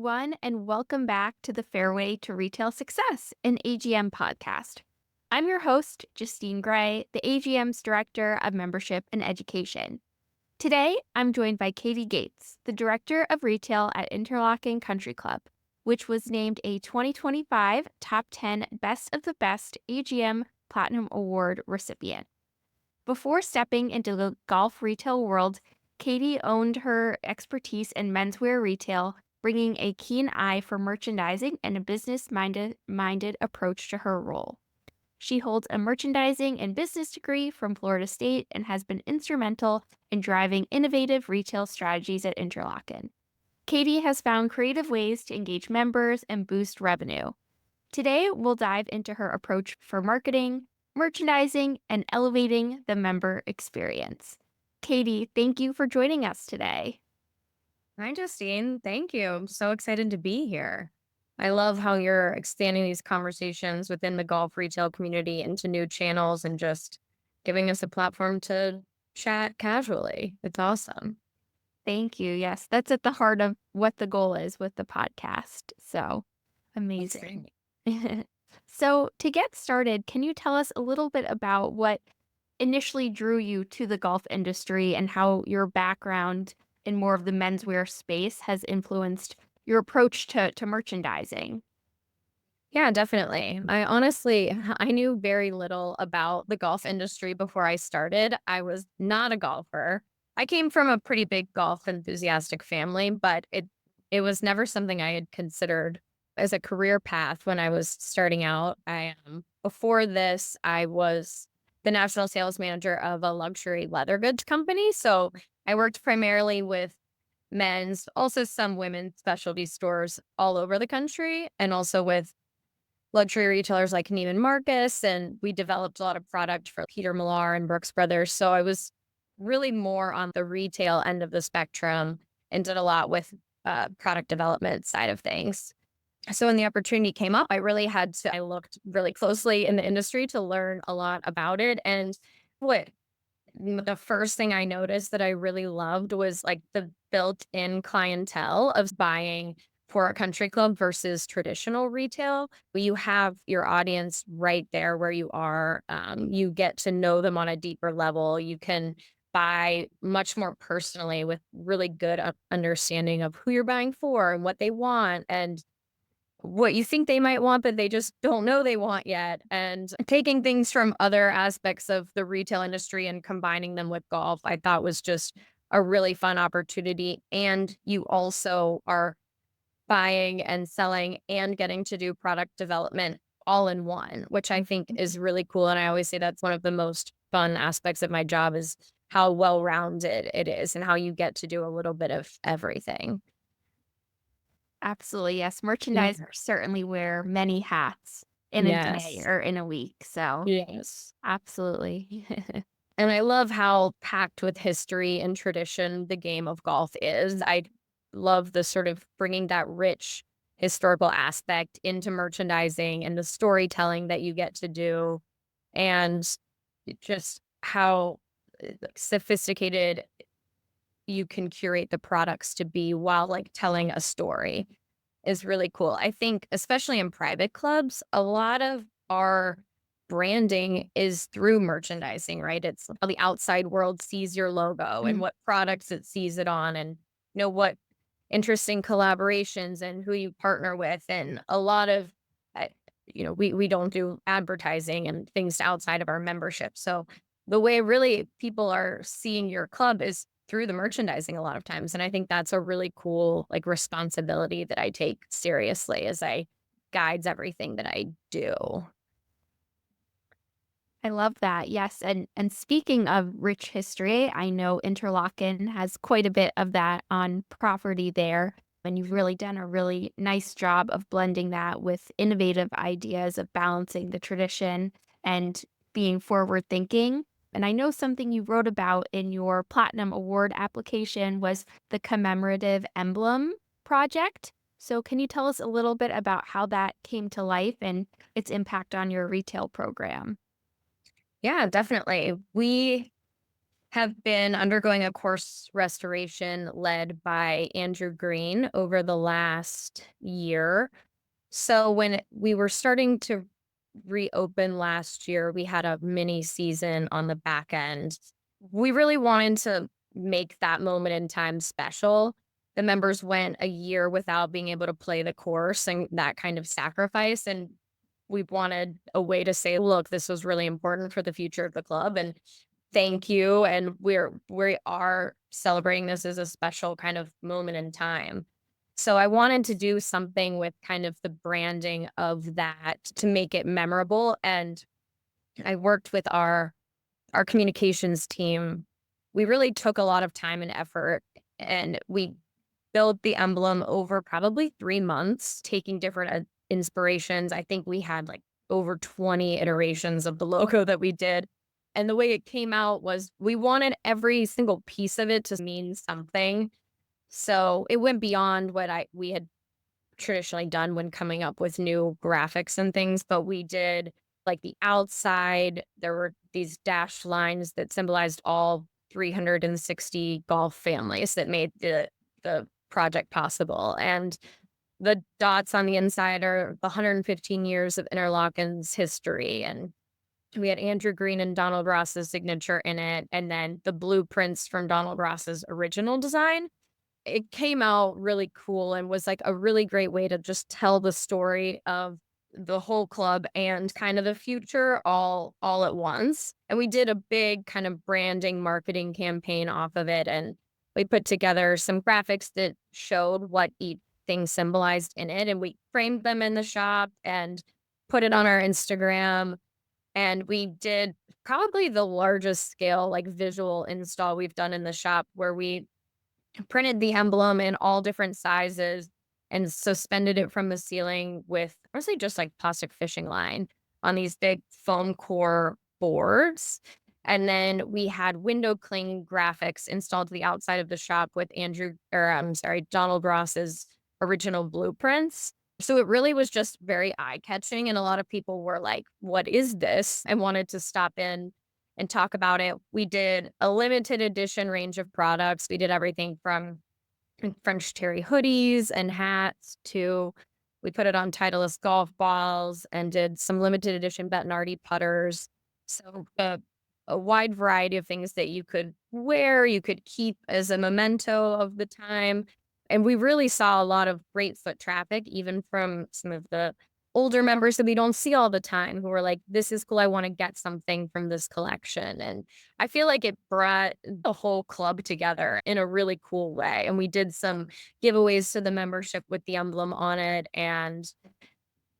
everyone, and welcome back to the Fairway to Retail Success, an AGM podcast. I'm your host, Justine Gray, the AGM's Director of Membership and Education. Today, I'm joined by Katie Gates, the Director of Retail at Interlachen Country Club, which was named a 2025 Top 10 Best of the Best AGM Platinum Award recipient. Before stepping into the golf retail world, Katie owned her expertise in menswear retail, bringing a keen eye for merchandising and a business-minded approach to her role. She holds a merchandising and business degree from Florida State and has been instrumental in driving innovative retail strategies at Interlachen. Katie has found creative ways to engage members and boost revenue. Today, we'll dive into her approach for marketing, merchandising, and elevating the member experience. Katie, thank you for joining us today. Hi, Justine. Thank you. I'm so excited to be here. I love how you're expanding these conversations within the golf retail community into new channels and just giving us a platform to chat casually. It's awesome. Thank you. Yes, that's at the heart of what the goal is with the podcast. So That's amazing. great. So, to get started, can you tell us a little bit about what initially drew you to the golf industry and how your background in more of the menswear space has influenced your approach to merchandising? Yeah, definitely. I knew very little about the golf industry before I started. I was not a golfer. I came from a pretty big golf enthusiastic family, but it was never something I had considered as a career path when I was starting out. Before this, I was the national sales manager of a luxury leather goods company. So I worked primarily with men's, also some women's specialty stores all over the country, and also with luxury retailers like Neiman Marcus, and we developed a lot of product for Peter Millar and Brooks Brothers. So I was really more on the retail end of the spectrum and did a lot with product development side of things. So when the opportunity came up, I looked really closely in the industry to learn a lot about it. And what the first thing I noticed that I really loved was like the built-in clientele of buying for a country club versus traditional retail. You have your audience right there where you are. You get to know them on a deeper level. You can buy much more personally with really good understanding of who you're buying for and what they want and what you think they might want, but they just don't know they want yet. And taking things from other aspects of the retail industry and combining them with golf, I thought was just a really fun opportunity. And you also are buying and selling and getting to do product development all in one, which I think is really cool. And I always say that's one of the most fun aspects of my job is how well-rounded it is and how you get to do a little bit of everything. Absolutely, yes. Yeah. Merchandisers certainly wear many hats in a day Yes. or in a week. So, Yes. absolutely. And I love how packed with history and tradition the game of golf is. I love the sort of bringing that rich historical aspect into merchandising and the storytelling that you get to do, and just how sophisticated you can curate the products to be while like telling a story is really cool. I think, especially in private clubs, a lot of our branding is through merchandising, right? It's how the outside world sees your logo and Mm. what products it sees it on, and what interesting collaborations and who you partner with, and a lot of, uh, we don't do advertising and things outside of our membership. So the way really people are seeing your club is through the merchandising a lot of times. And I think that's a really cool like responsibility that I take seriously as I guides everything that I do. I love that. Yes, and speaking of rich history, I know Interlaken has quite a bit of that on property there, and you've really done a really nice job of blending that with innovative ideas of balancing the tradition and being forward thinking. And I know something you wrote about in your Platinum Award application was the commemorative emblem project. So can you tell us a little bit about how that came to life and its impact on your retail program? Yeah, definitely. We have been undergoing a course restoration led by Andrew Green over the last year. So when we were starting to reopen last year, we had a mini season on the back end. We really wanted to make that moment in time special. The members went a year without being able to play the course and that kind of sacrifice. And we wanted a way to say, look, this was really important for the future of the club. And thank you. And we are celebrating this as a special kind of moment in time. So I wanted to do something with kind of the branding of that to make it memorable. And I worked with our communications team. We really took a lot of time and effort, and we built the emblem over probably 3 months, taking different, inspirations. I think we had, like, over 20 iterations of the logo that we did, and the way it came out was we wanted every single piece of it to mean something. So, it went beyond what I we had traditionally done when coming up with new graphics and things, but we did like the outside, there were these dashed lines that symbolized all 360 golf families that made the project possible. And the dots on the inside are the 115 years of Interlachen's history. And we had Andrew Green and Donald Ross's signature in it, and then the blueprints from Donald Ross's original design. It came out really cool and was like a really great way to just tell the story of the whole club and kind of the future all at once. And we did a big kind of branding marketing campaign off of it, and we put together some graphics that showed what each thing symbolized in it, and we framed them in the shop and put it on our Instagram. And we did probably the largest scale like visual install we've done in the shop, where we printed the emblem in all different sizes and suspended it from the ceiling with honestly just like plastic fishing line on these big foam core boards. And then we had window cling graphics installed to the outside of the shop with Donald Ross's original blueprints. So it really was just very eye catching. And a lot of people were like, what is this? And wanted to stop in and talk about it. We did a limited edition range of products. We did everything from French terry hoodies and hats to we put it on Titleist golf balls and did some limited edition Bettinardi putters. So a wide variety of things that you could wear, you could keep as a memento of the time. And we really saw a lot of great foot traffic, even from some of the older members that we don't see all the time who were like, this is cool. I want to get something from this collection. And I feel like it brought the whole club together in a really cool way. And we did some giveaways to the membership with the emblem on it. And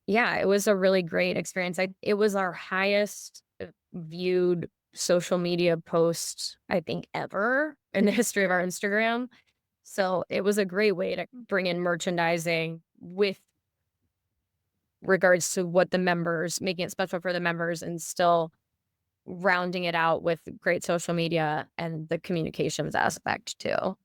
yeah, it was a really great experience. It was our highest viewed social media post, I think, ever in the history of our Instagram. So it was a great way to bring in merchandising with regards to what the members making it special for the members and still rounding it out with great social media and the communications aspect too.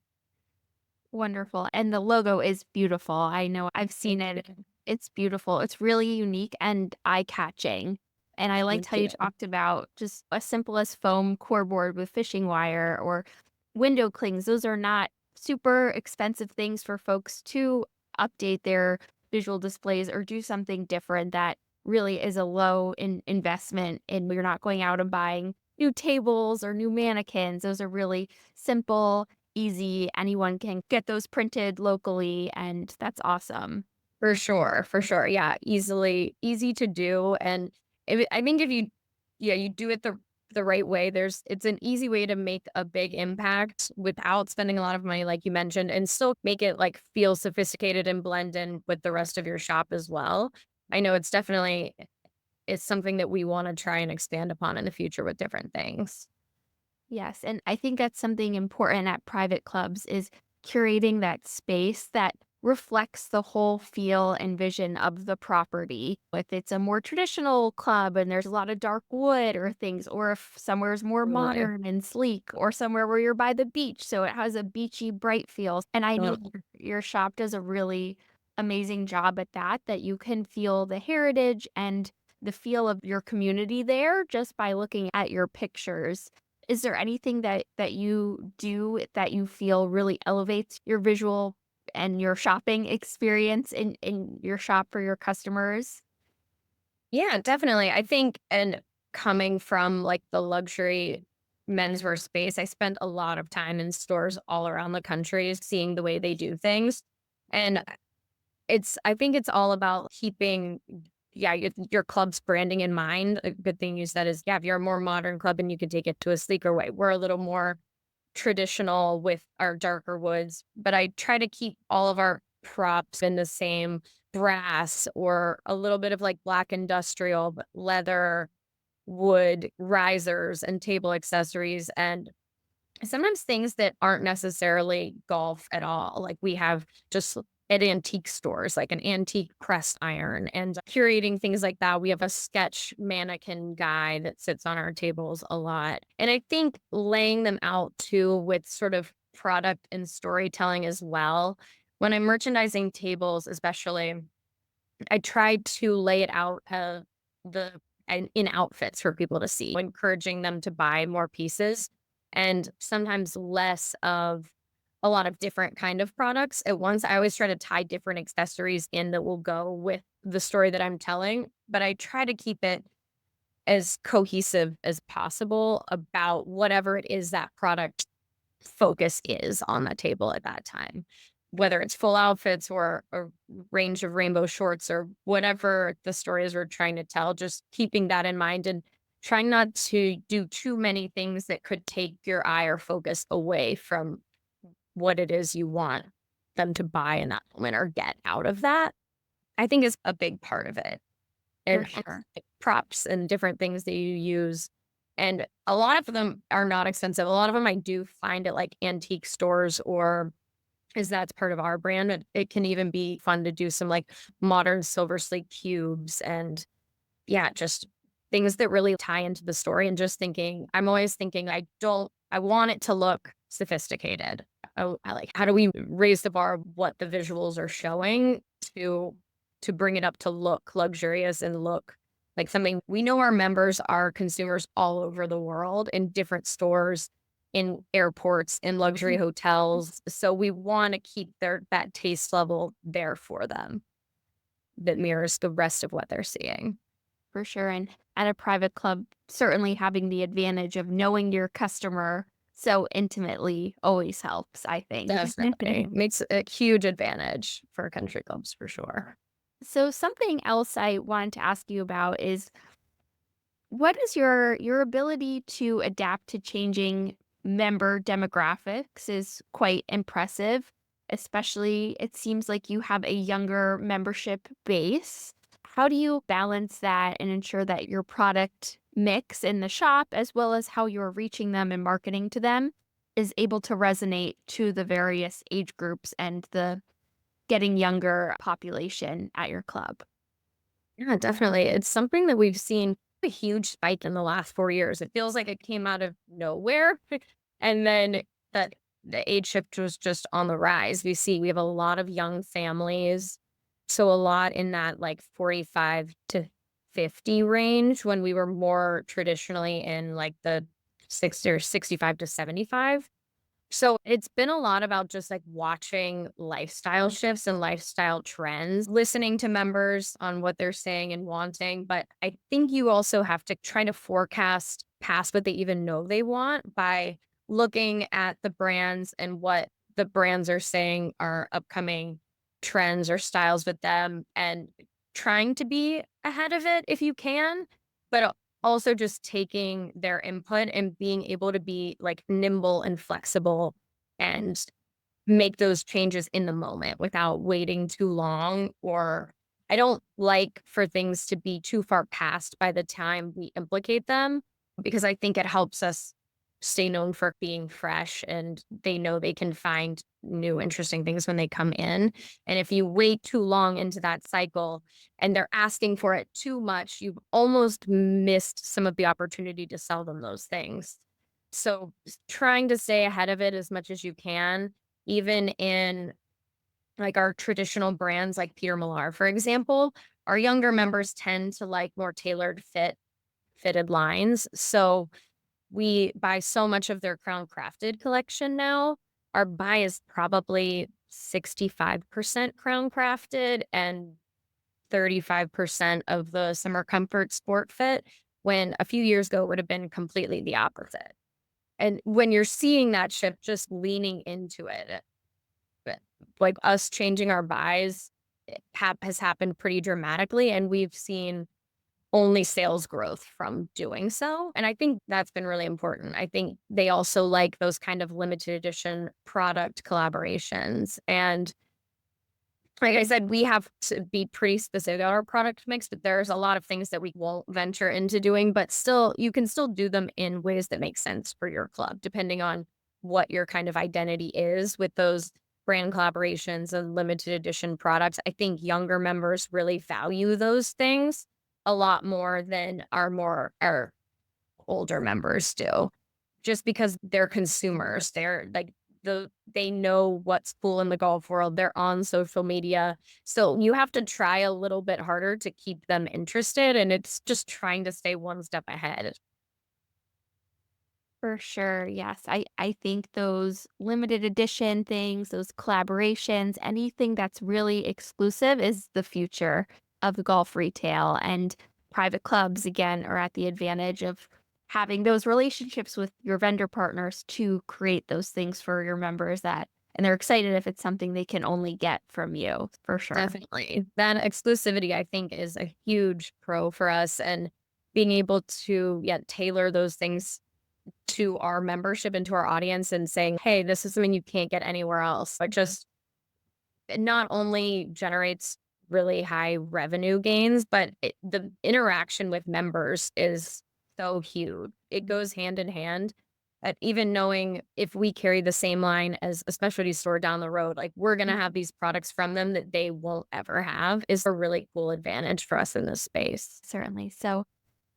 Wonderful. And the logo is beautiful. I know I've seen Thank it. you. It's beautiful. It's really unique and eye-catching. And I liked Thank how you you. talked about just as simple as foam core board with fishing wire or window clings. Those are not super expensive things for folks to update their visual displays or do something different that really is a low investment and you're not going out and buying new tables or new mannequins. Those are really simple, easy. Anyone can get those printed locally, and that's awesome. For sure, for sure. Yeah, easy to do, and I think if you yeah, you do it the right way, it's an easy way to make a big impact without spending a lot of money, like you mentioned, and still make it, like, feel sophisticated and blend in with the rest of your shop as well. I know it's something that we wanna try and expand upon in the future with different things. Yes, and I think that's something important at private clubs is curating that space that reflects the whole feel and vision of the property. If it's a more traditional club and there's a lot of dark wood or things, or if somewhere is more Totally. modern and sleek, or somewhere where you're by the beach, so it has a beachy, bright feel. And I know your shop does a really amazing job at that, that you can feel the heritage and the feel of your community there just by looking at your pictures. Is there anything that you do that you feel really elevates your visual and your shopping experience in your shop for your customers? Yeah, definitely. I think, and coming from like the luxury menswear space, I spent a lot of time in stores all around the country seeing the way they do things. And I think it's all about keeping, yeah, your club's branding in mind. A good thing you said is, yeah, if you're a more modern club and you can take it to a sleeker way, we're a little more traditional with our darker woods, but I try to keep all of our props in the same brass or a little bit of like black industrial, but leather, wood, risers, and table accessories. And sometimes things that aren't necessarily golf at all. Like we have just at antique stores, like an antique pressed iron and curating things like that. We have a sketch mannequin guy that sits on our tables a lot. And I think laying them out too with sort of product and storytelling as well. When I'm merchandising tables, especially, I tried to lay it out the in outfits for people to see, encouraging them to buy more pieces and sometimes less of a lot of different kind of products at once. I always try to tie different accessories in that will go with the story that I'm telling, but I try to keep it as cohesive as possible about whatever it is that product focus is on the table at that time. Whether it's full outfits or a range of rainbow shorts or whatever the stories we're trying to tell, just keeping that in mind and trying not to do too many things that could take your eye or focus away from what it is you want them to buy in that moment or get out of that, I think is a big part of it. For And sure. props and different things that you use. And a lot of them are not expensive. A lot of them I do find at like antique stores or is that's part of our brand. It can even be fun to do some like modern silver slate cubes and yeah, just things that really tie into the story and just thinking, I'm always thinking I want it to look sophisticated. I like, how do we raise the bar of what the visuals are showing to bring it up to look luxurious and look like something we know our members are consumers all over the world in different stores, in airports, in luxury Mhm. hotels. So we want to keep that taste level there for them that mirrors the rest of what they're seeing. For sure. And at a private club, certainly having the advantage of knowing your customer so intimately always helps, I think. Definitely. Makes a huge advantage for country clubs for sure. So something else I wanted to ask you about is what is your ability to adapt to changing member demographics is quite impressive, especially it seems like you have a younger membership base. How do you balance that and ensure that your product mix in the shop as well as how you're reaching them and marketing to them is able to resonate to the various age groups and the getting younger population at your club? Yeah, definitely. It's something that we've seen a huge spike in the last 4 years. It feels like it came out of nowhere. And then that the age shift was just on the rise. We have a lot of young families. So a lot in that like 45 to 50 range when we were more traditionally in like the 60 or 65 to 75. So it's been a lot about just like watching lifestyle shifts and lifestyle trends, listening to members on what they're saying and wanting. But I think you also have to try to forecast past what they even know they want by looking at the brands and what the brands are saying are upcoming trends or styles with them and trying to be ahead of it if you can. But also just taking their input and being able to be like nimble and flexible and make those changes in the moment without waiting too long or I don't like for things to be too far past by the time we implicate them because I think it helps us stay known for being fresh and they know they can find new interesting things when they come in. And if you wait too long into that cycle and they're asking for it too much, you've almost missed some of the opportunity to sell them those things. So trying to stay ahead of it as much as you can, even in like our traditional brands like Peter Millar, for example, our younger members tend to like more tailored fitted lines. So We buy so much of their Crown Crafted collection now. Our buy is probably 65% Crown Crafted and 35% of the Summer Comfort Sport Fit, when a few years ago it would have been completely the opposite. And when you're seeing that shift, just leaning into it, but, like us changing our buys has happened pretty dramatically, and we've seen only sales growth from doing so. And I think that's been really important. I think they also like those kind of limited edition product collaborations. And like I said, we have to be pretty specific about our product mix, but there's a lot of things that we won't venture into doing, but still, you can still do them in ways that make sense for your club, depending on what your kind of identity is with those brand collaborations and limited edition products. I think younger members really value those things a lot more than our older members do, just because they're consumers. They're like they know what's cool in the golf world. They're on social media. So you have to try a little bit harder to keep them interested. And it's just trying to stay one step ahead. For sure. Yes. I think those limited edition things, those collaborations, anything that's really exclusive is the future of the golf retail. And private clubs, again, are at the advantage of having those relationships with your vendor partners to create those things for your members that, and they're excited if it's something they can only get from you, for sure. Definitely. That exclusivity, I think, is a huge pro for us. And being able to, yeah, tailor those things to our membership and to our audience and saying, hey, this is something you can't get anywhere else. But just it not only generates really high revenue gains, but the interaction with members is so huge. It goes hand in hand. At even knowing if we carry the same line as a specialty store down the road, like we're going to have these products from them that they won't ever have is a really cool advantage for us in this space. Certainly. So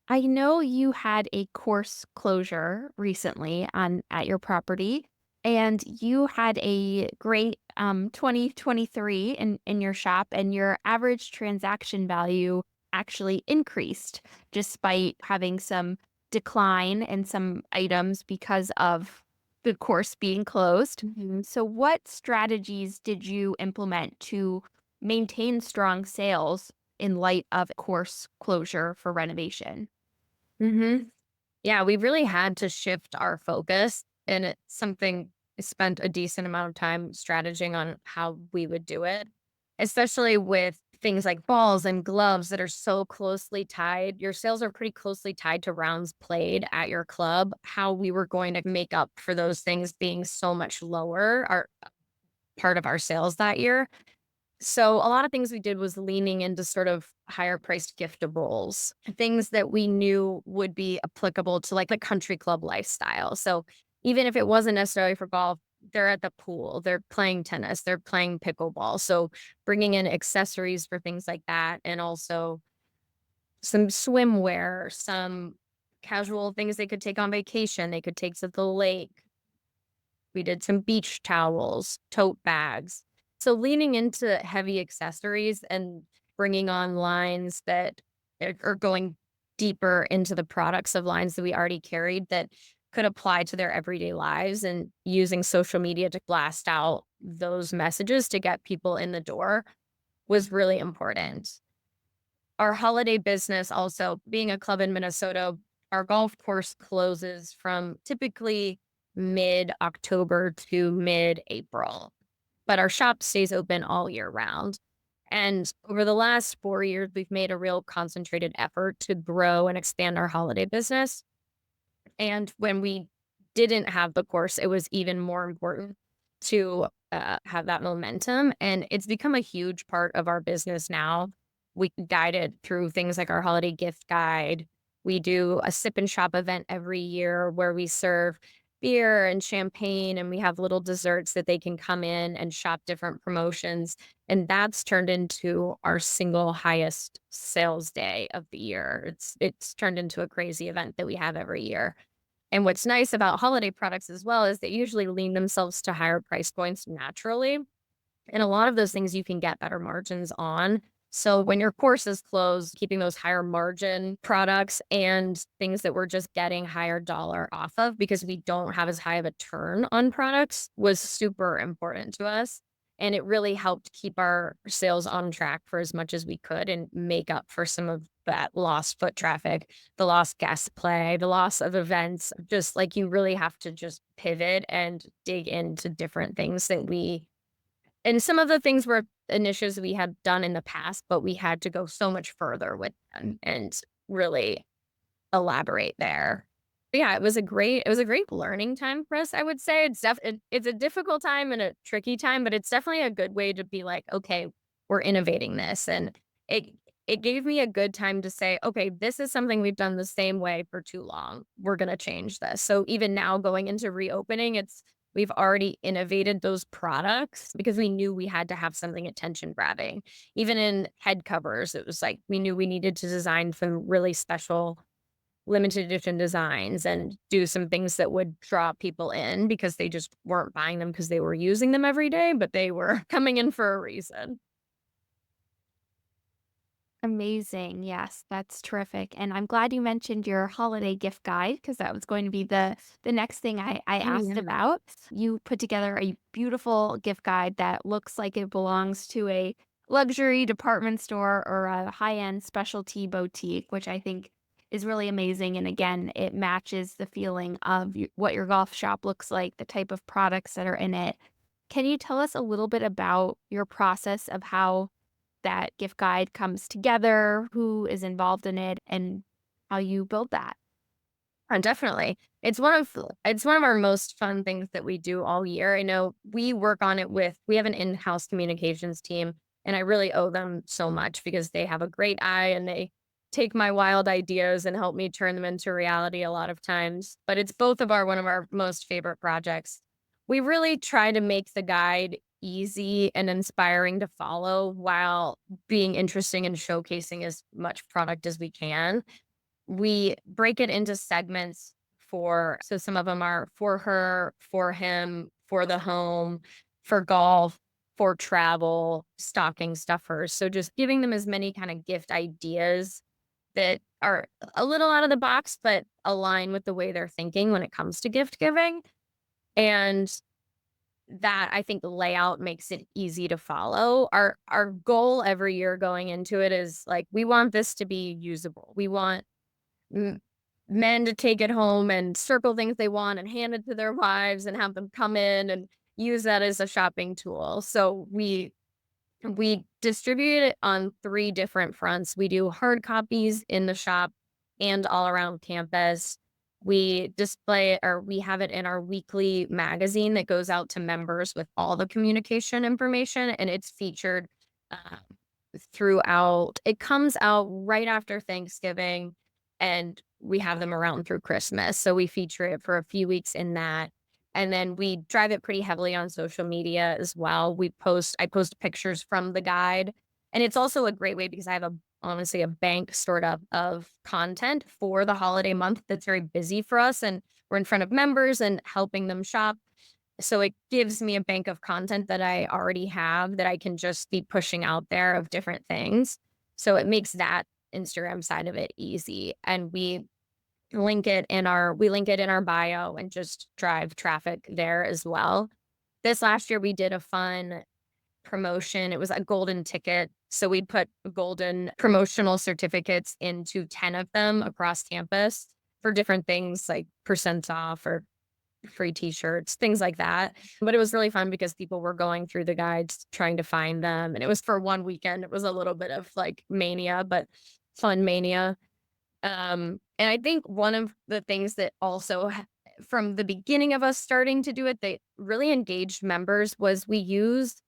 I know you had a course closure recently on at your property, and you had a great 2023 in your shop, and your average transaction value actually increased despite having some decline in some items because of the course being closed. So what strategies did you implement to maintain strong sales in light of course closure for renovation? Hmm. Yeah, we really had to shift our focus, and it's something I spent a decent amount of time strategizing on how we would do it, especially with things like balls and gloves that are so closely tied. Your sales are pretty closely tied to rounds played at your club. How we were going to make up for those things being so much lower, our part of our sales that year. So a lot of things we did was leaning into sort of higher priced giftables, things that we knew would be applicable to like the country club lifestyle. So even if it wasn't necessarily for golf, they're at the pool, they're playing tennis, they're playing pickleball. So bringing in accessories for things like that, and also some swimwear, some casual things they could take on vacation, they could take to the lake. We did some beach towels, tote bags. So leaning into heavy accessories and bringing on lines that are going deeper into the products of lines that we already carried that could apply to their everyday lives, and using social media to blast out those messages to get people in the door was really important. Our holiday business also, being a club in Minnesota, our golf course closes from typically mid-October to mid-April, but our shop stays open all year round. And over the last 4 years, we've made a real concentrated effort to grow and expand our holiday business. And when we didn't have the course, it was even more important to have that momentum. And it's become a huge part of our business now. We guide it through things like our holiday gift guide. We do a sip and shop event every year where we serve beer and champagne, and we have little desserts that they can come in and shop different promotions. And that's turned into our single highest sales day of the year. It's turned into a crazy event that we have every year. And what's nice about holiday products as well is they usually lean themselves to higher price points naturally. And a lot of those things you can get better margins on. So when your course is closed, keeping those higher margin products and things that we're just getting higher dollar off of because we don't have as high of a turn on products was super important to us. And it really helped keep our sales on track for as much as we could and make up for some of that lost foot traffic, the lost guest play, the loss of events. Just like you really have to just pivot and dig into different things that we and some of the things were initiatives we had done in the past, but we had to go so much further with them and really elaborate there. But yeah, it was a great learning time for us, I would say. It's a difficult time and a tricky time, but it's definitely a good way to be like, "Okay, we're innovating this." And it it gave me a good time to say, "Okay, this is something we've done the same way for too long. We're gonna change this." So even now going into reopening, we've already innovated those products because we knew we had to have something attention grabbing. Even in head covers, it was like we knew we needed to design some really special limited edition designs and do some things that would draw people in because they just weren't buying them because they were using them every day, but they were coming in for a reason. Amazing. Yes, that's terrific. And I'm glad you mentioned your holiday gift guide because that was going to be the next thing I Oh, asked yeah. about. You put together a beautiful gift guide that looks like it belongs to a luxury department store or a high-end specialty boutique, which I think is really amazing. And again, it matches the feeling of what your golf shop looks like, the type of products that are in it. Can you tell us a little bit about your process of how that gift guide comes together, who is involved in it, and how you build that? Definitely. It's one of our most fun things that we do all year. I know we have an in-house communications team, and I really owe them so much because they have a great eye and they take my wild ideas and help me turn them into reality a lot of times. But it's both of our one of our most favorite projects. We really try to make the guide easy and inspiring to follow while being interesting and showcasing as much product as we can. We break it into segments so some of them are for her, for him, for the home, for golf, for travel, stocking stuffers. So just giving them as many kind of gift ideas that are a little out of the box, but align with the way they're thinking when it comes to gift giving. And that I think the layout makes it easy to follow. Our goal every year going into it is like we want this to be usable. We want m men to take it home and circle things they want and hand it to their wives and have them come in and use that as a shopping tool. So we distribute it on 3 different fronts. We do hard copies in the shop and all around campus. We display or we have it in our weekly magazine that goes out to members with all the communication information, and it's featured, um, throughout it comes out right after Thanksgiving, and we have them around through Christmas, so we feature it for a few weeks in that. And then we drive it pretty heavily on social media as well. I post pictures from the guide. And it's also a great way because I have honestly a bank sort of content for the holiday month that's very busy for us. And we're in front of members and helping them shop. So it gives me a bank of content that I already have that I can just be pushing out there of different things. So it makes that Instagram side of it easy. And we link it in our bio and just drive traffic there as well. This last year we did a fun promotion. It was a golden ticket. So we put golden promotional certificates into 10 of them across campus for different things like percents off or free t-shirts, things like that. But it was really fun because people were going through the guides trying to find them. And it was for one weekend. It was a little bit of like mania, but fun mania. And I think one of the things that also from the beginning of us starting to do it, that really engaged members was we used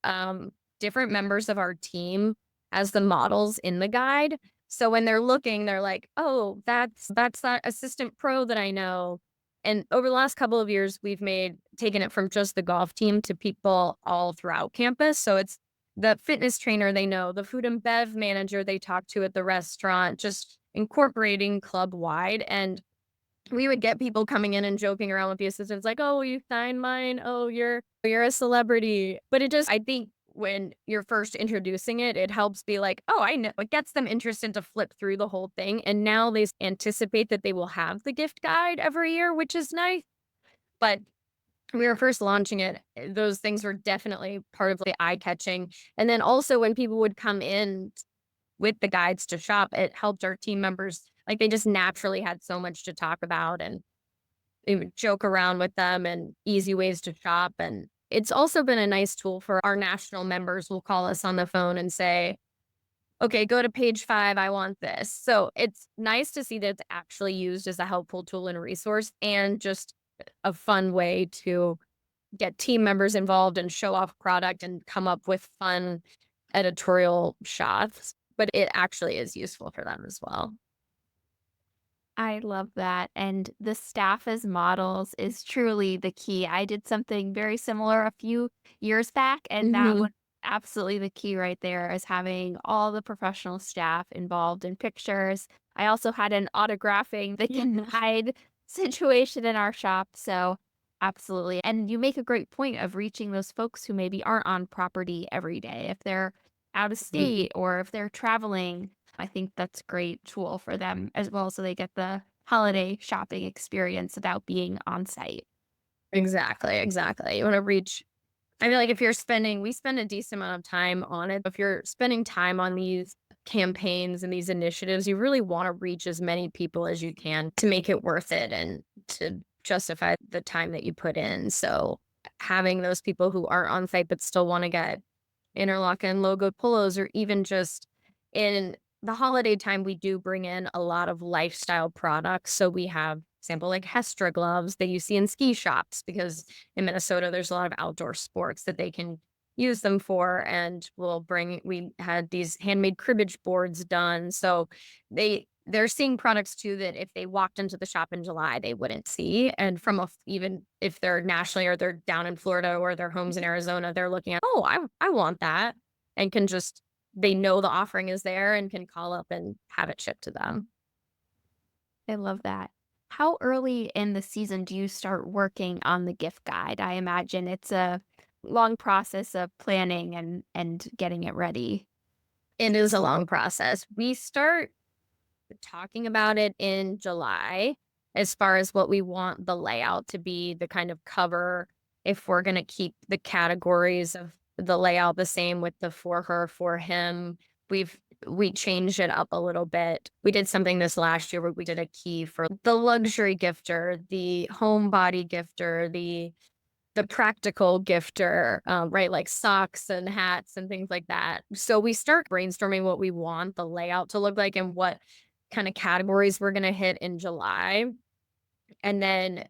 different members of our team as the models in the guide. So when they're looking, they're like, "Oh, that's that assistant pro that I know." And over the last couple of years, we've made taken it from just the golf team to people all throughout campus. So it's the fitness trainer they know, the food and bev manager they talk to at the restaurant, just incorporating club wide. And we would get people coming in and joking around with the assistants like, "Oh, will you sign mine? Oh, you're a celebrity." But it just I think when you're first introducing it, it helps be like, oh, I know. It gets them interested to flip through the whole thing. And now they anticipate that they will have the gift guide every year, which is nice. But when we were first launching it, those things were definitely part of the eye catching. And then also when people would come in with the guides to shop, it helped our team members. Like they just naturally had so much to talk about and they would joke around with them and easy ways to shop. And it's also been a nice tool for our national members will call us on the phone and say, okay, go to page 5. I want this. So it's nice to see that it's actually used as a helpful tool and resource and just a fun way to get team members involved and show off product and come up with fun editorial shots. But it actually is useful for them as well. I love that. And the staff as models is truly the key. I did something very similar a few years back, and that Hmm. was absolutely the key right there is having all the professional staff involved in pictures. I also had an autographing the guide situation in our shop. So, absolutely. And you make a great point of reaching those folks who maybe aren't on property every day. If they're out of state or if they're traveling, I think that's a great tool for them as well, so they get the holiday shopping experience without being on site. Exactly, exactly. You want to reach I feel like if you're spending we spend a decent amount of time on it. If you're spending time on these campaigns and these initiatives, you really want to reach as many people as you can to make it worth it and to justify the time that you put in. So having those people who aren't on site but still want to get Interlachen logo polos or even just in the holiday time, we do bring in a lot of lifestyle products. So we have sample like Hestra gloves that you see in ski shops because in Minnesota there's a lot of outdoor sports that they can use them for. And we had these handmade cribbage boards done. So they're seeing products too that if they walked into the shop in July, they wouldn't see. And even if they're nationally or they're down in Florida or their homes in Arizona, they're looking at, oh, I want that. And they know the offering is there and can call up and have it shipped to them. I love that. How early in the season do you start working on the gift guide? I imagine it's a long process of planning and getting it ready. It is a long process. We start talking about it in July as far as what we want the layout to be, the kind of cover, if we're going to keep the categories of the layout the same with the for her, for him. We've we changed it up a little bit. We did something this last year where we did a key for the luxury gifter, the homebody gifter, the practical gifter, right? Like socks and hats and things like that. So we start brainstorming what we want the layout to look like and what kind of categories we're going to hit in July. And then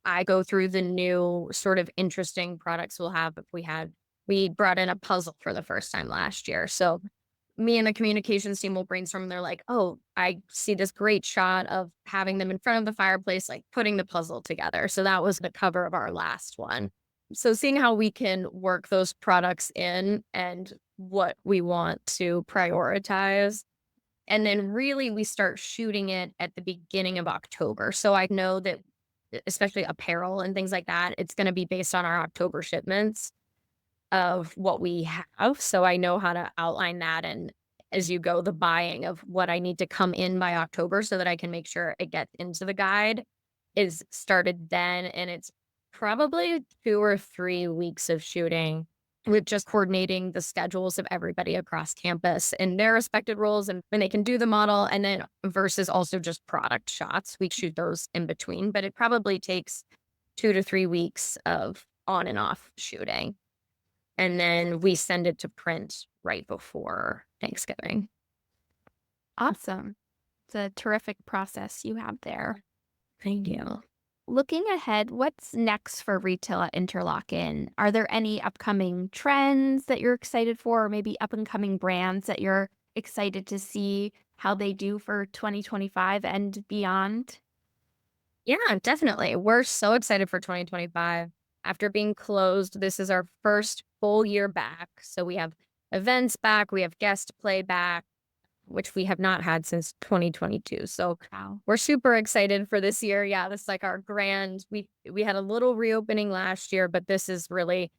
I go through the new sort of interesting products we'll have. If we brought in a puzzle for the first time last year. So me and the communications team will brainstorm and they're like, oh, I see this great shot of having them in front of the fireplace, like putting the puzzle together. So that was the cover of our last one. So seeing how we can work those products in and what we want to prioritize. And then really we start shooting it at the beginning of October. So I know that especially apparel and things like that, it's going to be based on our October shipments of what we have. So I know how to outline that and as you go, the buying of what I need to come in by October so that I can make sure it gets into the guide is started then. And it's probably 2 or 3 weeks of shooting with just coordinating the schedules of everybody across campus and their respected roles and when they can do the model and then versus also just product shots. We shoot those in between, but it probably takes 2 to 3 weeks of on and off shooting. And then we send it to print right before Thanksgiving. Awesome. It's a terrific process you have there. Thank you. Looking ahead, what's next for retail at Interlaken? Are there any upcoming trends that you're excited for, or maybe up and coming brands that you're excited to see how they do for 2025 and beyond? Yeah, definitely. We're so excited for 2025. After being closed, this is our first full year back. So we have events back, we have guest play back, which we have not had since 2022. So Wow. we're super excited for this year. Yeah, this is like our grand we had a little reopening last year, but this is really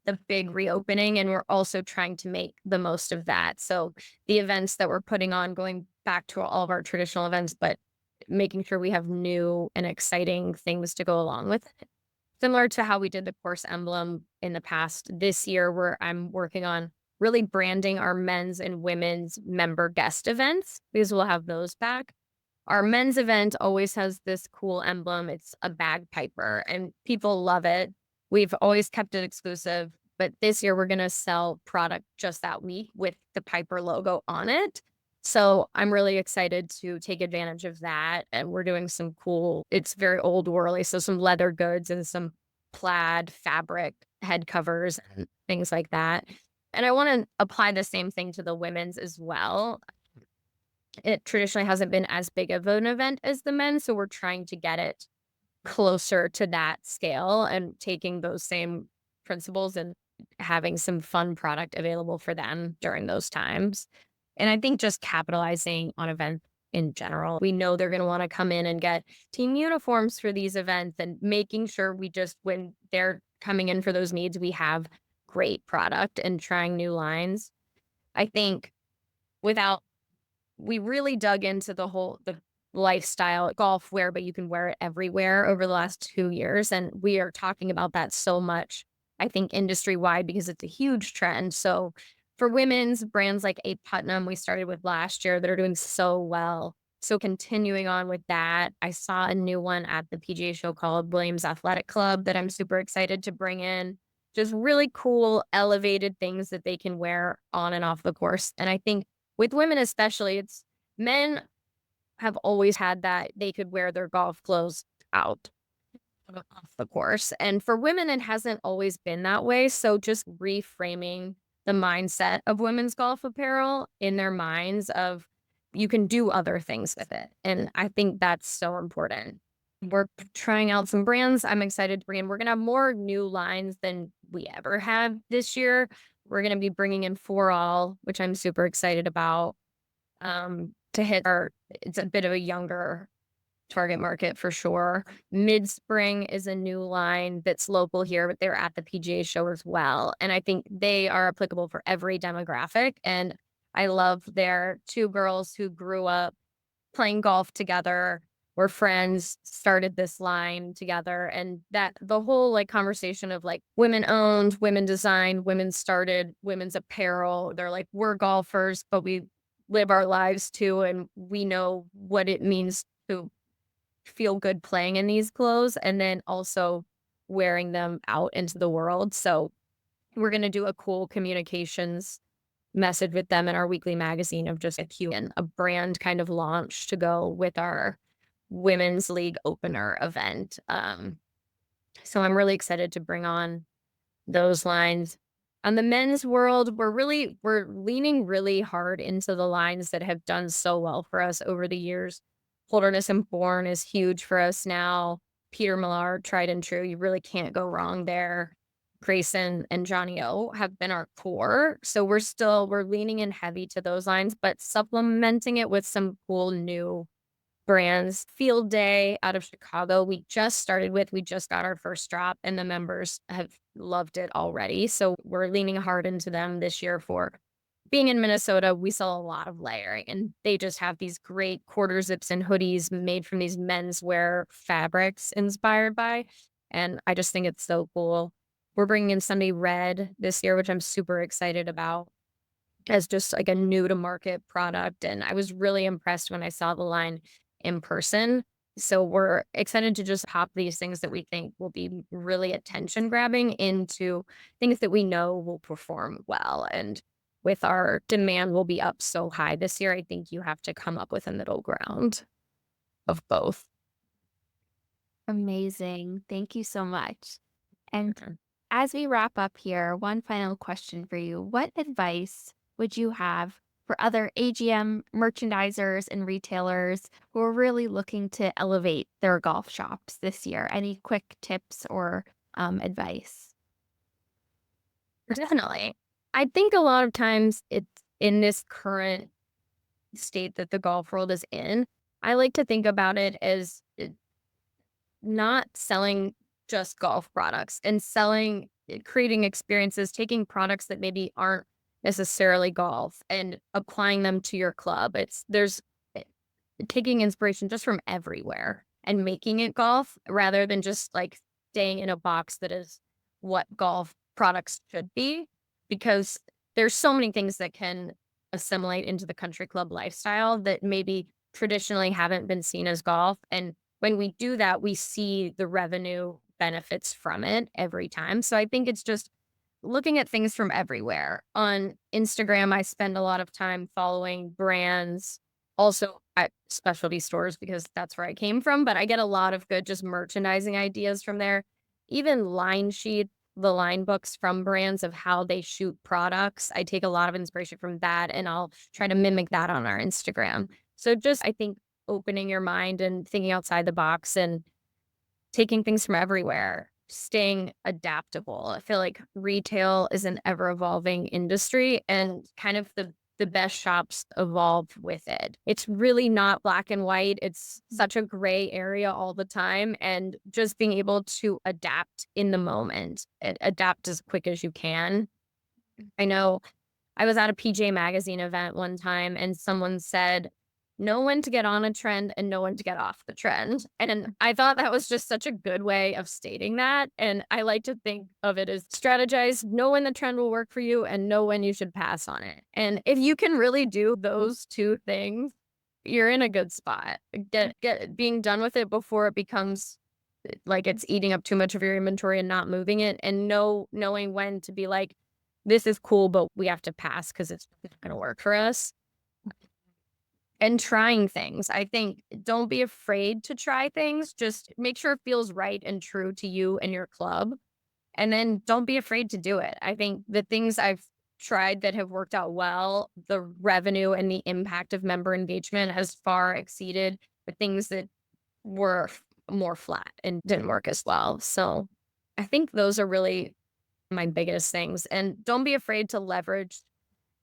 the big reopening, and we're also trying to make the most of that. So the events that we're putting on, going back to all of our traditional events, but making sure we have new and exciting things to go along with it. Similar to how we did the course emblem in the past, this year where I'm working on really branding our men's and women's member guest events because we'll have those back. Our men's event always has this cool emblem. It's a bagpiper and people love it. We've always kept it exclusive, but this year we're going to sell product just that week with the Piper logo on it. So I'm really excited to take advantage of that. And we're doing some cool, it's very old worldly. So some leather goods and some plaid fabric head covers and things like that. And I want to apply the same thing to the women's as well. It traditionally hasn't been as big of an event as the men's, so we're trying to get it closer to that scale and taking those same principles and having some fun product available for them during those times. And I think just capitalizing on events in general. We know they're going to want to come in and get team uniforms for these events and making sure we just, when they're coming in for those needs, we have great product and trying new lines. I think without we really dug into the lifestyle golf wear, but you can wear it everywhere over the last 2 years, and we are talking about that so much, I think, industry-wide because it's a huge trend. So, for women's, brands like A. Putnam we started with last year that are doing so well. So, continuing on with that, I saw a new one at the PGA Show called Williams Athletic Club that I'm super excited to bring in. Just really cool, elevated things that they can wear on and off the course, and I think with women especially, it's men have always had that they could wear their golf clothes out off the course, and for women, it hasn't always been that way, so just reframing the mindset of women's golf apparel in their minds of you can do other things with it, and I think that's so important. We're trying out some brands I'm excited to bring in. We're gonna have more new lines than we ever have this year. We're gonna be bringing in For All, which I'm super excited about, to hit our it's a bit of a younger target market for sure. Mid-Spring is a new line that's local here, but they're at the PGA Show as well, and I think they are applicable for every demographic, and I love their 2 girls who grew up playing golf together, were friends, started this line together, and that the whole, like, conversation of, like, women owned, women designed, women started, women's apparel. They're like, "We're golfers, but we live our lives too, and we know what it means to feel good playing in these clothes and then also wearing them out into the world." So, we're gonna do a cool communications message with them in our weekly magazine of just a cue and a brand kind of launch to go with our women's league opener event. So I'm really excited to bring on those lines. On the men's world, we're leaning really hard into the lines that have done so well for us over the years. Holderness and Born is huge for us now. Peter Millar, tried and true. You really can't go wrong there. Grayson and Johnny O have been our core. So we're leaning in heavy to those lines, but supplementing it with some cool new brands. Field Day out of Chicago, we just got our first drop and the members have loved it already. So we're leaning hard into them this year for being in Minnesota. We sell a lot of layering and they just have these great quarter zips and hoodies made from these menswear fabrics inspired by. And I just think it's so cool. We're bringing in Sunday Red this year, which I'm super excited about as just like a new to market product, and I was really impressed when I saw the line in person. So we're excited to just hop these things that we think will be really attention grabbing into things that we know will perform well. And with our demand will be up so high this year, I think you have to come up with a middle ground of both. Amazing. Thank you so much. And Mhm. as we wrap up here, one final question for you. What advice would you have for other AGM merchandisers and retailers who are really looking to elevate their golf shops this year? Any quick tips or advice? Definitely. I think a lot of times it's in this current state that the golf world is in. I like to think about it as not selling just golf products and selling creating experiences, taking products that maybe aren't necessarily golf and applying them to your club. There's eh, taking inspiration just from everywhere and making it golf rather than just like staying in a box that is what golf products should be, because there's so many things that can assimilate into the country club lifestyle that maybe traditionally haven't been seen as golf. And when we do that, we see the revenue benefits from it every time. So I think it's just looking at things from everywhere. On Instagram, I spend a lot of time following brands, also at specialty stores because that's where I came from, but I get a lot of good just merchandising ideas from there. Even line sheet, the line books from brands of how they shoot products. I take a lot of inspiration from that and I'll try to mimic that on our Instagram. So just I think opening your mind and thinking outside the box and taking things from everywhere, staying adaptable. I feel like retail is an ever evolving industry and kind of the best shops evolve with it. It's really not black and white. It's such a gray area all the time. And just being able to adapt in the moment, adapt as quick as you can. I know I was at a PJ Magazine event one time and someone said, know when to get on a trend and know when to get off the trend. And I thought that was just such a good way of stating that. And I like to think of it as strategize, know when the trend will work for you and know when you should pass on it. And if you can really do those two things, you're in a good spot. Get being done with it before it becomes like it's eating up too much of your inventory and not moving it, and knowing when to be like, this is cool, but we have to pass because it's not going to work for us. And trying things. I think don't be afraid to try things. Just make sure it feels right and true to you and your club. And then don't be afraid to do it. I think the things I've tried that have worked out well, the revenue and the impact of member engagement has far exceeded the things that were more flat and didn't work as well. So I think those are really my biggest things. And don't be afraid to leverage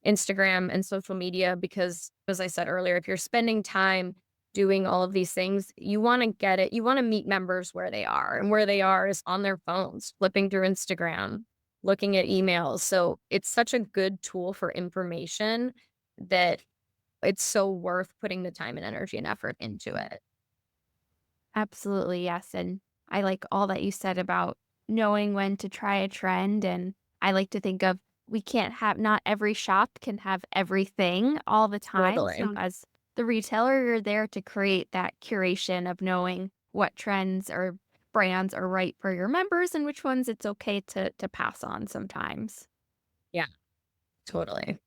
Instagram and social media because, as I said earlier, if you're spending time doing all of these things, you want to get it. You want to meet members where they are, and where they are is on their phones, flipping through Instagram, looking at emails. So it's such a good tool for information that it's so worth putting the time and energy and effort into it. Absolutely, yes. And I like all that you said about knowing when to try a trend. And I like to think of we can't have, not every shop can have everything all the time. Totally. So, as the retailer, you're there to create that curation of knowing what trends or brands are right for your members and which ones it's okay to pass on sometimes. Yeah, totally.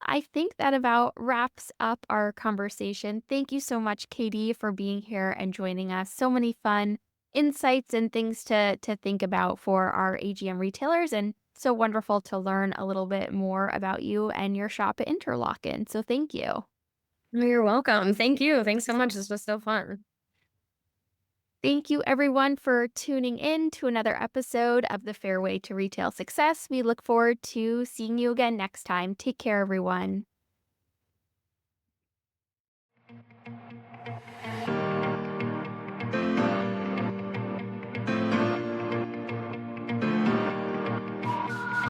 I think that about wraps up our conversation. Thank you so much, Katie, for being here and joining us. So many fun insights and things to think about for our AGM retailers, and so wonderful to learn a little bit more about you and your shop at Interlachen. So thank you. You're welcome. Thank you. Thanks so much. This was so fun. Thank you, everyone, for tuning in to another episode of the Fairway to Retail Success. We look forward to seeing you again next time. Take care, everyone.